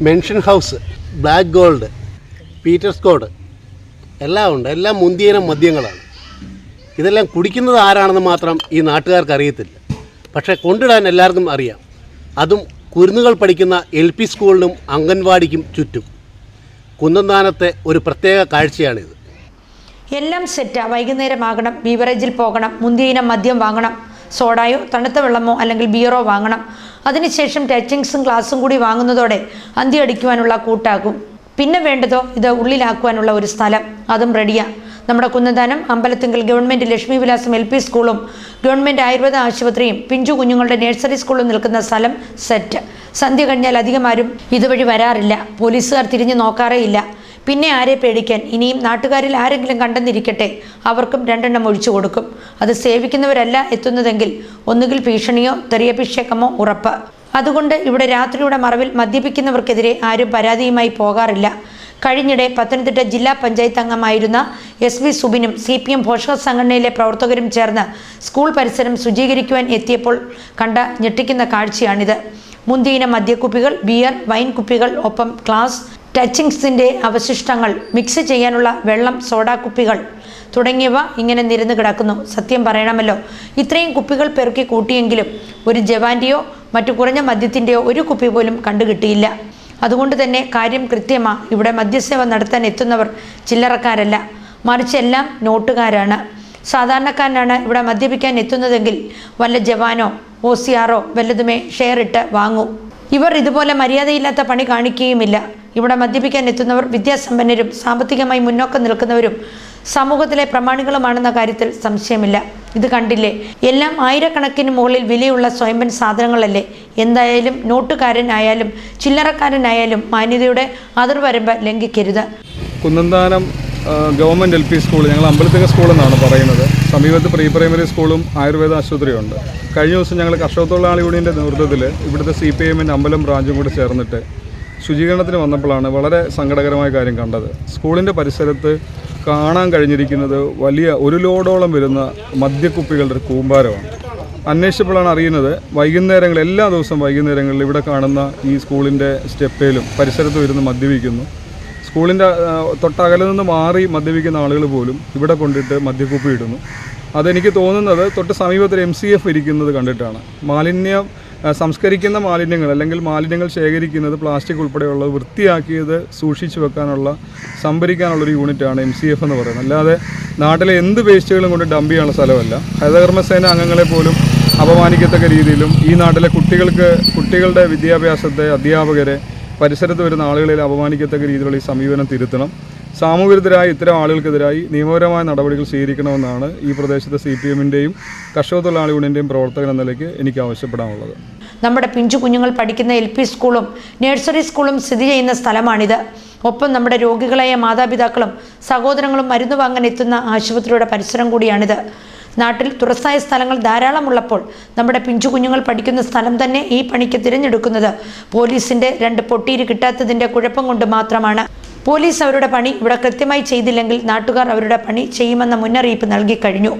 Mention House, Black Gold, Peter Scot എല്ലാം ഉണ്ട്. എല്ലാം മുന്തിയനം മദ്യങ്ങളാണ്. ഇതെല്ലാം കുടിക്കുന്നത് ആരാണെന്ന് മാത്രം ഈ നാട്ടുകാർക്ക് അറിയത്തില്ല. പക്ഷേ കൊണ്ടിടാൻ എല്ലാവർക്കും അറിയാം. അതും കുരുന്നുകൾ പഠിക്കുന്ന LP സ്കൂളിനും അംഗൻവാടിക്കും ചുറ്റും. കുന്നന്താനത്തെ ഒരു പ്രത്യേക കാഴ്ചയാണിത്. എല്ലാം സെറ്റാ. വൈകുന്നേരമാകണം, ബീവറേജിൽ പോകണം, മുന്തിയിനം മദ്യം വാങ്ങണം, സോഡായോ തണുത്ത വെള്ളമോ അല്ലെങ്കിൽ ബിയറോ വാങ്ങണം. അതിനുശേഷം ടച്ചിങ്സും ക്ലാസ്സും കൂടി വാങ്ങുന്നതോടെ അന്തി അടിക്കുവാനുള്ള കൂട്ടാകും. പിന്നെ വേണ്ടതോ ഇത് ഉള്ളിലാക്കുവാനുള്ള ഒരു സ്ഥലം. അതും റെഡിയാണ്. നമ്മുടെ കുന്നന്താനം അമ്പലത്തിങ്കൽ ഗവൺമെൻറ് ലക്ഷ്മി വിലാസം LP സ്കൂളും ഗവൺമെൻറ് ആയുർവേദ ആശുപത്രിയും പിഞ്ചു കുഞ്ഞുങ്ങളുടെ നഴ്സറി സ്കൂളും നിൽക്കുന്ന സ്ഥലം സെറ്റ്. സന്ധ്യ കഴിഞ്ഞാൽ അധികം ആരും ഇതുവഴി വരാറില്ല. പോലീസുകാർ തിരിഞ്ഞു നോക്കാറേ ഇല്ല. പിന്നെ ആരെ പേടിക്കാൻ? ഇനിയും നാട്ടുകാരിൽ ആരെങ്കിലും കണ്ടെന്നിരിക്കട്ടെ, അവർക്കും 2 എണ്ണം ഒഴിച്ചു കൊടുക്കും. അത് സേവിക്കുന്നവരല്ല എത്തുന്നതെങ്കിൽ ഒന്നുകിൽ ഭീഷണിയോ തെറിയഭിഷേകമോ ഉറപ്പ്. അതുകൊണ്ട് ഇവിടെ രാത്രിയുടെ മറവിൽ മദ്യപിക്കുന്നവർക്കെതിരെ ആരും പരാതിയുമായി പോകാറില്ല. കഴിഞ്ഞിടെ പത്തനംതിട്ട ജില്ലാ പഞ്ചായത്ത് അംഗമായിരുന്ന SV സുബിനും CPM പോഷക സംഘടനയിലെ പ്രവർത്തകരും ചേർന്ന് സ്കൂൾ പരിസരം ശുചീകരിക്കുവാൻ എത്തിയപ്പോൾ കണ്ട ഞെട്ടിക്കുന്ന കാഴ്ചയാണിത്. മുന്തിയിന മദ്യക്കുപ്പികൾ, ബിയർ, വൈൻ കുപ്പികൾ, ഒപ്പം ഗ്ലാസ്, ടച്ചിങ്സിൻ്റെ അവശിഷ്ടങ്ങൾ, മിക്സ് ചെയ്യാനുള്ള വെള്ളം, സോഡാ കുപ്പികൾ തുടങ്ങിയവ ഇങ്ങനെ നിരന്ന് കിടക്കുന്നു. സത്യം പറയണമല്ലോ, ഇത്രയും കുപ്പികൾ പെറുക്കി കൂട്ടിയെങ്കിലും ഒരു ജവാന്റെയോ മറ്റു കുറഞ്ഞ മദ്യത്തിൻ്റെയോ ഒരു കുപ്പി പോലും കണ്ടുകിട്ടിയില്ല. അതുകൊണ്ട് തന്നെ കാര്യം കൃത്യമാണ്. ഇവിടെ മദ്യസേവ നടത്താൻ എത്തുന്നവർ ചില്ലറക്കാരല്ല, മറിച്ച് എല്ലാം നോട്ടുകാരാണ്. സാധാരണക്കാരനാണ് ഇവിടെ മദ്യപിക്കാൻ എത്തുന്നതെങ്കിൽ വല്ല ജവാനോ OCRോ വല്ലതുമേ ഷെയർ ഇട്ട് വാങ്ങൂ. ഇവർ ഇതുപോലെ മര്യാദയില്ലാത്ത പണി കാണിക്കുകയുമില്ല. ഇവിടെ മദ്യപിക്കാൻ എത്തുന്നവർ വിദ്യാസമ്പന്നരും സാമ്പത്തികമായി മുന്നോക്കം നിൽക്കുന്നവരും സമൂഹത്തിലെ പ്രമാണികളുമാണെന്ന കാര്യത്തിൽ സംശയമില്ല. ഇത് കണ്ടില്ലേ, എല്ലാം ആയിരക്കണക്കിന് മുകളിൽ വിലയുള്ള സ്വയംഭൻ സാധനങ്ങളല്ലേ. എന്തായാലും നോട്ടുകാരനായാലും ചില്ലറക്കാരനായാലും മാന്യതയുടെ അതിർവരമ്പ് ലംഘിക്കരുത്. കുന്നന്താനം ഗവൺമെൻറ് LP സ്കൂൾ, ഞങ്ങൾ അമ്പലത്തിക സ്കൂൾ എന്നാണ് പറയുന്നത്. സമീപത്ത് പ്രൈമറി സ്കൂളും ആയുർവേദ ആശുപത്രിയും ഉണ്ട്. കഴിഞ്ഞ ദിവസം ഞങ്ങൾ കർഷകത്തൊഴിലാളി യൂണിയൻ്റെ നേതൃത്വത്തിൽ ഇവിടുത്തെ CPM അമ്പലം ബ്രാഞ്ചും കൂടി ചേർന്നിട്ട് ശുചീകരണത്തിന് വന്നപ്പോഴാണ് വളരെ സങ്കടകരമായ കാര്യം കണ്ടത്. സ്കൂളിൻ്റെ പരിസരത്ത് കാണാൻ കഴിഞ്ഞിരിക്കുന്നത് വലിയ 1 ലോഡോളം വരുന്ന മദ്യക്കുപ്പികളുടെ ഒരു കൂമ്പാരമാണ്. അന്വേഷിച്ചപ്പോഴാണ് അറിയുന്നത് വൈകുന്നേരങ്ങളിൽ, എല്ലാ ദിവസവും വൈകുന്നേരങ്ങളിൽ ഇവിടെ കാണുന്ന ഈ സ്കൂളിൻ്റെ സ്റ്റെപ്പയിലും പരിസരത്ത് വരുന്ന മദ്യപിക്കുന്നു. സ്കൂളിൻ്റെ തൊട്ടകലെ നിന്ന് മാറി മദ്യപിക്കുന്ന ആളുകൾ പോലും ഇവിടെ കൊണ്ടിട്ട് മദ്യക്കുപ്പി ഇടുന്നു. അതെനിക്ക് തോന്നുന്നത് തൊട്ട് സമീപത്തിൽ MCF ഇരിക്കുന്നത് കണ്ടിട്ടാണ്. സംസ്കരിക്കുന്ന മാലിന്യങ്ങൾ അല്ലെങ്കിൽ മാലിന്യങ്ങൾ ശേഖരിക്കുന്നത്, പ്ലാസ്റ്റിക് ഉൾപ്പെടെയുള്ളത് വൃത്തിയാക്കിയത് സൂക്ഷിച്ചു വെക്കാനുള്ള, സംഭരിക്കാനുള്ളൊരു യൂണിറ്റാണ് MCF എന്ന് പറയുന്നത്. അല്ലാതെ നാട്ടിലെ എന്ത് വേസ്റ്റുകളും കൊണ്ട് ഡംപ് ചെയ്യാനുള്ള സ്ഥലമല്ല. ഹരിതകർമ്മസേന അംഗങ്ങളെ പോലും അപമാനിക്കത്തക്ക രീതിയിലും ഈ നാട്ടിലെ കുട്ടികളുടെ വിദ്യാഭ്യാസത്തെ, അധ്യാപകരെ, പരിസരത്ത് വരുന്ന ആളുകളിൽ അപമാനിക്കത്തക്ക രീതിയിലുള്ള ഈ സമീപനം തിരുത്തണം. സാമൂഹ്യവിരുദ്ധരായ ഇത്തരം ആളുകൾക്കെതിരായി നിയമപരമായ നടപടികൾ സ്വീകരിക്കണമെന്നാണ് ഈ പ്രദേശത്തെ CPMൻ്റെയും കർഷകത്തൊഴിലാളി യൂണിയൻ്റെയും പ്രവർത്തകൻ എന്ന നിലയ്ക്ക് എനിക്ക് ആവശ്യപ്പെടാനുള്ളത്. നമ്മുടെ പിഞ്ചു കുഞ്ഞുങ്ങൾ പഠിക്കുന്ന LP സ്കൂളും നഴ്സറി സ്കൂളും സ്ഥിതി ചെയ്യുന്ന സ്ഥലമാണിത്. ഒപ്പം നമ്മുടെ രോഗികളായ മാതാപിതാക്കളും സഹോദരങ്ങളും മരുന്ന് വാങ്ങാൻ എത്തുന്ന ആശുപത്രിയുടെ പരിസരം കൂടിയാണിത്. നാട്ടിൽ തുറസായ സ്ഥലങ്ങൾ ധാരാളമുള്ളപ്പോൾ നമ്മുടെ പിഞ്ചു കുഞ്ഞുങ്ങൾ പഠിക്കുന്ന സ്ഥലം തന്നെ ഈ പണിക്ക് തിരഞ്ഞെടുക്കുന്നത് പോലീസിൻ്റെ 2 പൊട്ടീര് കിട്ടാത്തതിൻ്റെ കുഴപ്പം കൊണ്ട് മാത്രമാണ്. പോലീസ് അവരുടെ പണി ഇവിടെ കൃത്യമായി ചെയ്തില്ലെങ്കിൽ നാട്ടുകാർ അവരുടെ പണി ചെയ്യുമെന്ന മുന്നറിയിപ്പ് നൽകി കഴിഞ്ഞു.